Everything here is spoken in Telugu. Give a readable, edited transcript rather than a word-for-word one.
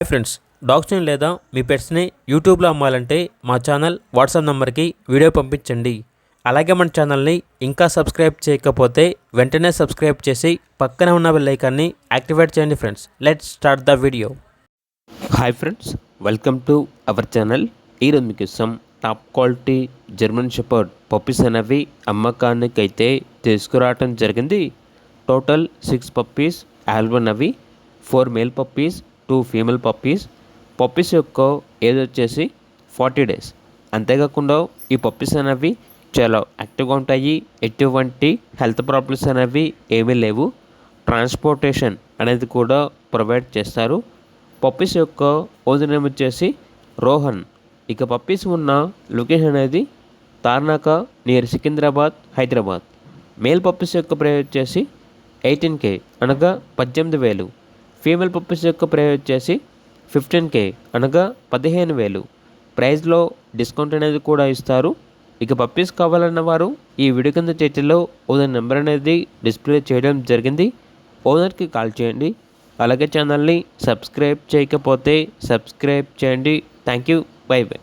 హాయ్ ఫ్రెండ్స్, డాగ్స్ని లేదా మీ పెట్స్ని యూట్యూబ్లో అమ్మాలంటే మా ఛానల్ వాట్సాప్ నెంబర్కి వీడియో పంపించండి. అలాగే మన ఛానల్ని ఇంకా సబ్స్క్రైబ్ చేయకపోతే వెంటనే సబ్స్క్రైబ్ చేసి పక్కనే ఉన్న బెల్ ఐకాన్ని యాక్టివేట్ చేయండి. Friends, let's start the video. Hi friends, welcome to our channel. ఈరోజు మీకోసం top quality German shepherd puppies అనేవి అమ్మకానికి అయితే తీసుకురావటం జరిగింది. టోటల్ 6 పప్పీస్ ఆల్బన్ అవి 4 మేల్ పప్పీస్ 2 ఫీమేల్ పప్పీస్ యొక్క ఏజ్ వచ్చేసి 40 days. అంతేకాకుండా ఈ పప్పీస్ అనేవి చాలా యాక్టివ్గా ఉంటాయి. ఎటువంటి హెల్త్ ప్రాబ్లమ్స్ అనేవి ఏమీ లేవు. ట్రాన్స్పోర్టేషన్ అనేది కూడా ప్రొవైడ్ చేస్తారు. పప్పీస్ యొక్క ఓనర్ నేమ్ వచ్చేసి రోహన్. ఇక పప్పీస్ ఉన్న లొకేషన్ అనేది Tarnaka near Secunderabad, Hyderabad. Male puppies యొక్క ప్రైస్ వచ్చేసి 18K అనగా 18,000. ఫీమేల్ పప్పీస్ యొక్క ప్రైస్ వచ్చేసి 15K అనగా 15,000. ప్రైస్లో డిస్కౌంట్ అనేది కూడా ఇస్తారు. ఇక పప్పీస్ కావాలన్న వారు ఈ వీడియో కింద టైటిల్లో ఓనర్ నెంబర్ అనేది డిస్ప్లే చేయడం జరిగింది. ఓనర్కి కాల్ చేయండి. అలాగే ఛానల్ని సబ్స్క్రైబ్ చేయకపోతే సబ్స్క్రైబ్ చేయండి. Thank you. By by.